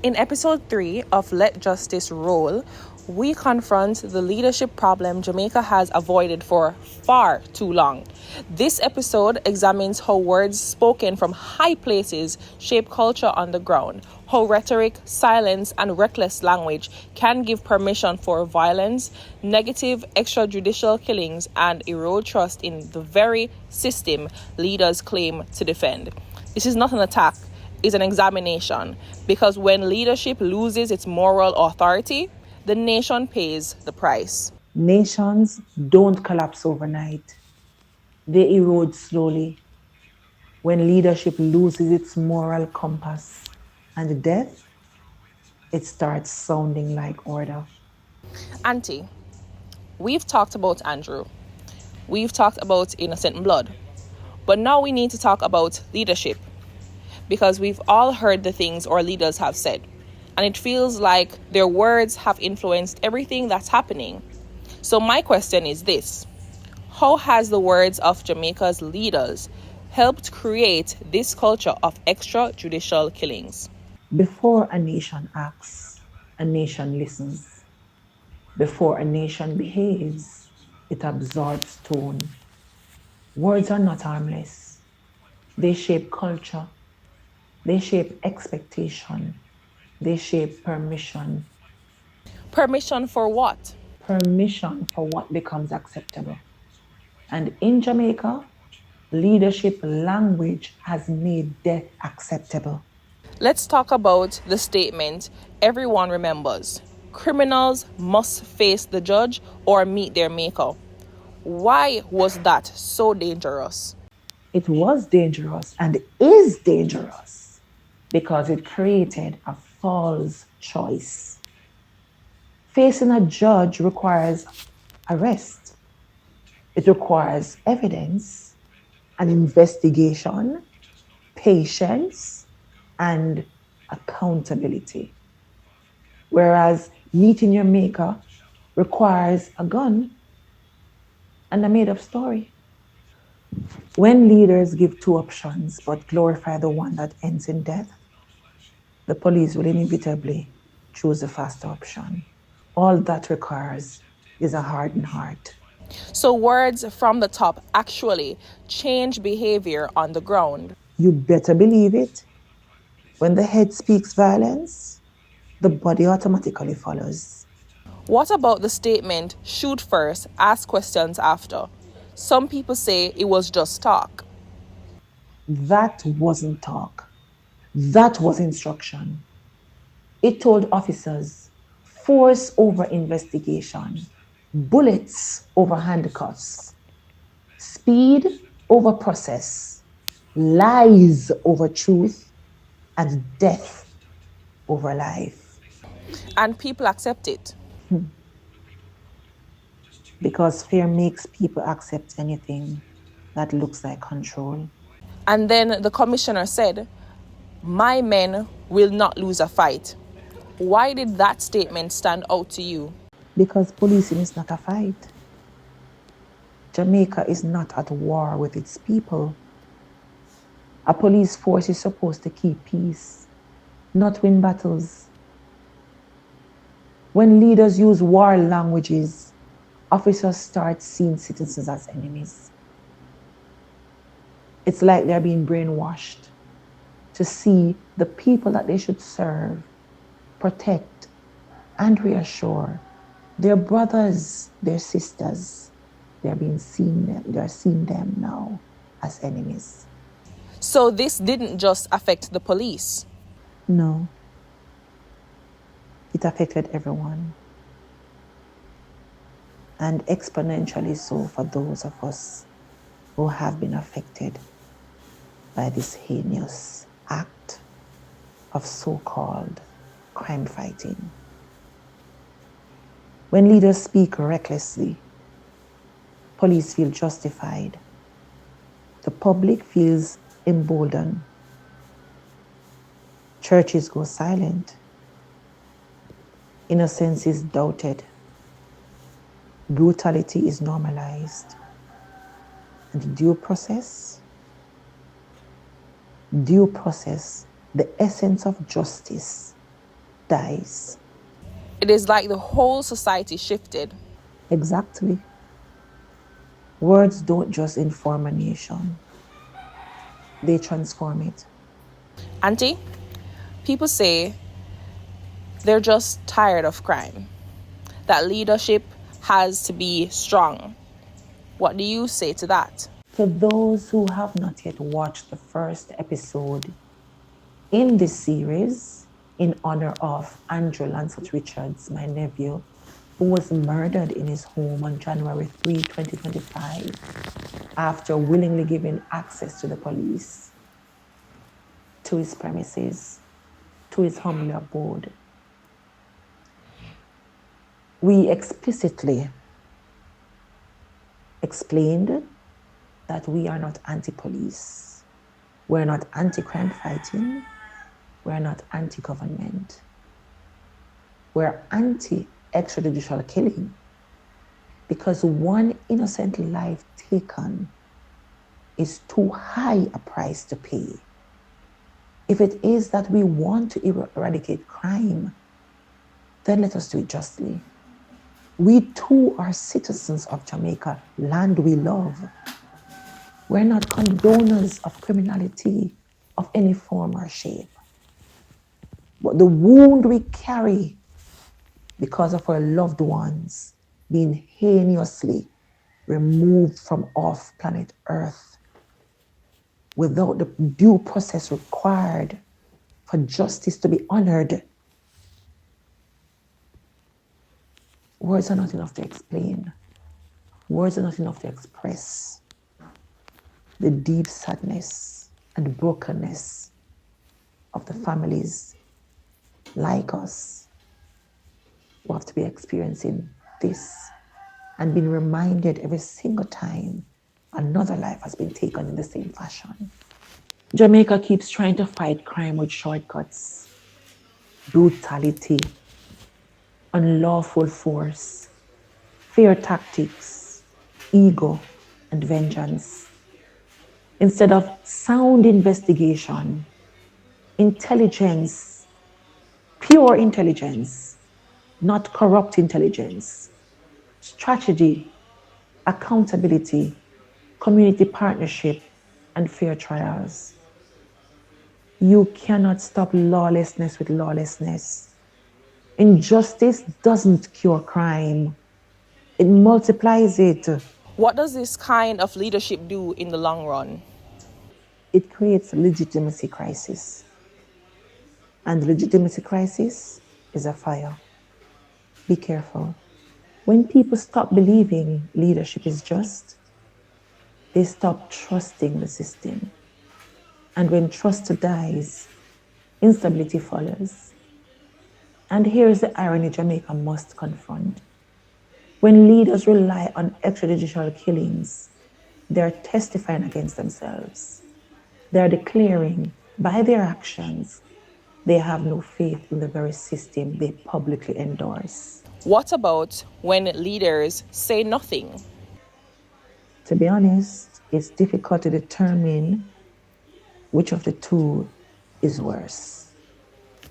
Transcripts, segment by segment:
In episode 3 of Let Justice Roll, we confront the leadership problem Jamaica has avoided for far too long. This episode examines how words spoken from high places shape culture on the ground, how rhetoric, silence, and reckless language can give permission for violence, negative extrajudicial killings, and erode trust in the very system leaders claim to defend. This is not an attack. Is an examination, because when leadership loses its moral authority, the nation pays the price. Nations don't collapse overnight. They erode slowly. When leadership loses its moral compass and death, it starts sounding like order. Auntie, we've talked about Andrew. We've talked about innocent blood. But now we need to talk about leadership. Because we've all heard the things our leaders have said. And it feels like their words have influenced everything that's happening. So my question is this: how has the words of Jamaica's leaders helped create this culture of extrajudicial killings? Before a nation acts, a nation listens. Before a nation behaves, it absorbs tone. Words are not harmless. They shape culture. They shape expectation. They shape permission. Permission for what? Permission for what becomes acceptable. And in Jamaica, leadership language has made death acceptable. Let's talk about the statement everyone remembers. Criminals must face the judge or meet their maker. Why was that so dangerous? It was dangerous and is dangerous because it created a false choice. Facing a judge requires arrest. It requires evidence, an investigation, patience, and accountability. Whereas meeting your maker requires a gun and a made-up story. When leaders give two options but glorify the one that ends in death, the police will inevitably choose the faster option. All that requires is a hardened heart. So words from the top actually change behavior on the ground. You better believe it. When the head speaks violence, the body automatically follows. What about the statement, shoot first, ask questions after? Some people say it was just talk. That wasn't talk. That was instruction. It told officers, force over investigation, bullets over handcuffs, speed over process, lies over truth, and death over life. And people accept it. Because fear makes people accept anything that looks like control. And then the commissioner said, my men will not lose a fight. Why did that statement stand out to you? Because policing is not a fight. Jamaica is not at war with its people. A police force is supposed to keep peace, not win battles. When leaders use war languages, officers start seeing citizens as enemies. It's like they're being brainwashed to see the people that they should serve, protect, and reassure, their brothers, their sisters, they're seeing them now as enemies. So this didn't just affect the police. No. It affected everyone. And exponentially so for those of us who have been affected by this heinous act of so-called crime fighting. When leaders speak recklessly, police feel justified. The public feels emboldened. Churches go silent. Innocence is doubted. Brutality is normalized. And due process, the essence of justice, dies. It is like the whole society shifted. Exactly. Words don't just inform a nation, they transform it. Auntie, people say they're just tired of crime, that leadership has to be strong. What do you say to that? For those who have not yet watched the first episode in this series, in honor of Andrew Lancelot Richards, my nephew, who was murdered in his home on January 3, 2025, after willingly giving access to the police, to his premises, to his humble abode. We explicitly explained that we are not anti-police. We're not anti-crime fighting. We're not anti-government. We're anti-extrajudicial killing, because one innocent life taken is too high a price to pay. If it is that we want to eradicate crime, then let us do it justly. We too are citizens of Jamaica, land we love. We're not condoners of criminality of any form or shape. But the wound we carry because of our loved ones being heinously removed from off planet Earth without the due process required for justice to be honored, words are not enough to explain. Words are not enough to express the deep sadness and brokenness of the families like us who have to be experiencing this and being reminded every single time another life has been taken in the same fashion. Jamaica keeps trying to fight crime with shortcuts, brutality, unlawful force, fear tactics, ego, and vengeance. Instead of sound investigation, intelligence, pure intelligence, not corrupt intelligence, strategy, accountability, community partnership, and fair trials. You cannot stop lawlessness with lawlessness. Injustice doesn't cure crime. It multiplies it. What does this kind of leadership do in the long run? It creates a legitimacy crisis. And the legitimacy crisis is a fire. Be careful. When people stop believing leadership is just, they stop trusting the system. And when trust dies, instability follows. And here's the irony Jamaica must confront. When leaders rely on extrajudicial killings, they're testifying against themselves. They're declaring by their actions they have no faith in the very system they publicly endorse. What about when leaders say nothing? To be honest, it's difficult to determine which of the two is worse.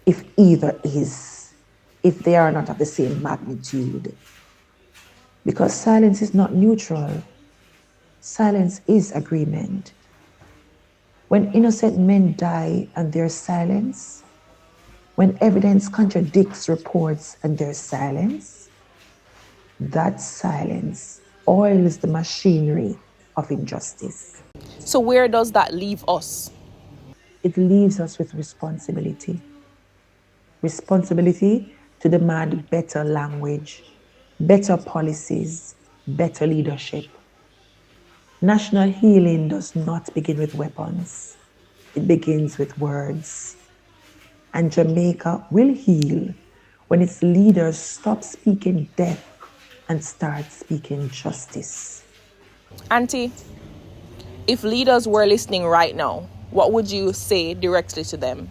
If either is, if they are not of the same magnitude. Because silence is not neutral. Silence is agreement. When innocent men die and there's silence, when evidence contradicts reports and there's silence, that silence oils the machinery of injustice. So where does that leave us? It leaves us with responsibility. Responsibility to demand better language, better policies, better leadership. National healing does not begin with weapons. It begins with words. And Jamaica will heal when its leaders stop speaking death and start speaking justice. Auntie, if leaders were listening right now, what would you say directly to them?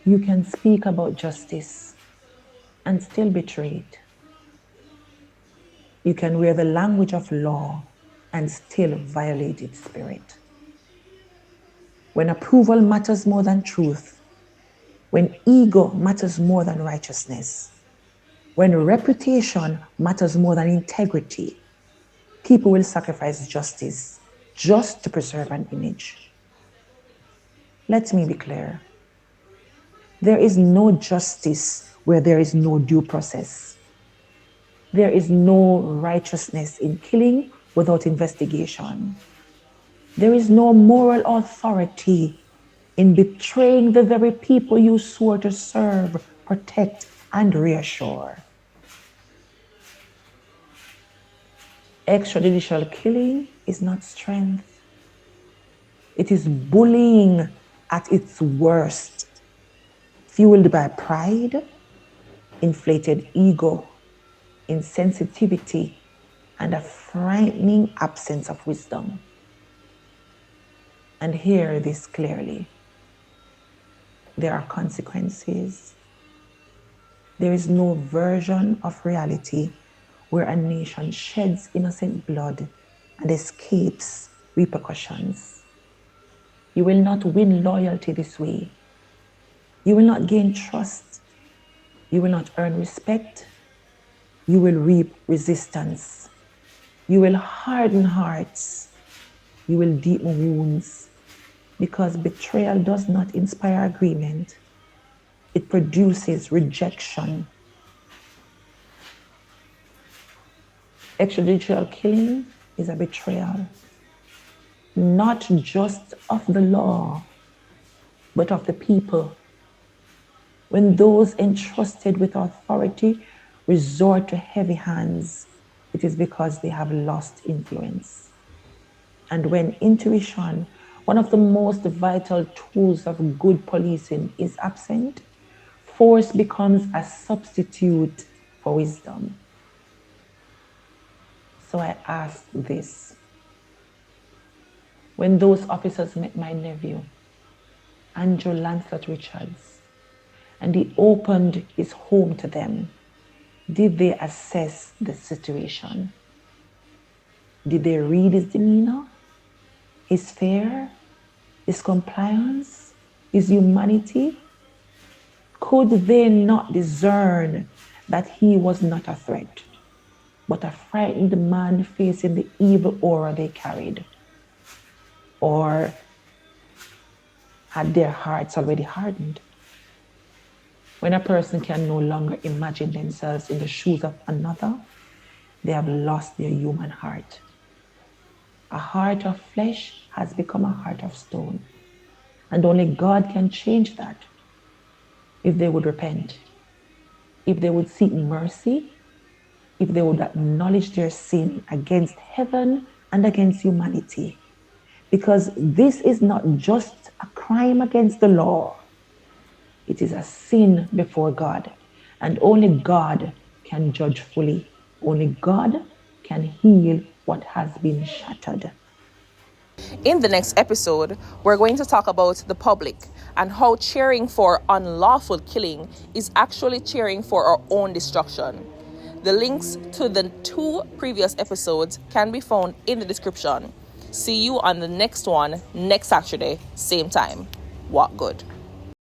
You can speak about justice and still betray it. You can wear the language of law and still violate its spirit. When approval matters more than truth, when ego matters more than righteousness, when reputation matters more than integrity, people will sacrifice justice just to preserve an image. Let me be clear. There is no justice where there is no due process. There is no righteousness in killing without investigation. There is no moral authority in betraying the very people you swore to serve, protect, and reassure. Extrajudicial killing is not strength. It is bullying at its worst, fueled by pride, inflated ego, insensitivity, and a frightening absence of wisdom. And hear this clearly. There are consequences. There is no version of reality where a nation sheds innocent blood and escapes repercussions. You will not win loyalty this way. You will not gain trust. You will not earn respect. You will reap resistance. You will harden hearts. You will deepen wounds, because betrayal does not inspire agreement. It produces rejection. Extrajudicial killing is a betrayal, not just of the law, but of the people. When those entrusted with authority resort to heavy hands, it is because they have lost influence. And when intuition, one of the most vital tools of good policing, is absent, force becomes a substitute for wisdom. So I ask this. When those officers met my nephew, Andrew Lancelot Richards, and he opened his home to them, did they assess the situation? Did they read his demeanor, his fear, his compliance, his humanity? Could they not discern that he was not a threat, but a frightened man facing the evil aura they carried? Or had their hearts already hardened? When a person can no longer imagine themselves in the shoes of another, they have lost their human heart. A heart of flesh has become a heart of stone. And only God can change that if they would repent, if they would seek mercy, if they would acknowledge their sin against heaven and against humanity. Because this is not just a crime against the law. It is a sin before God. And only God can judge fully. Only God can heal what has been shattered. In the next episode, we're going to talk about the public and how cheering for unlawful killing is actually cheering for our own destruction. The links to the 2 previous episodes can be found in the description. See you on the next one next Saturday, same time. Walk good.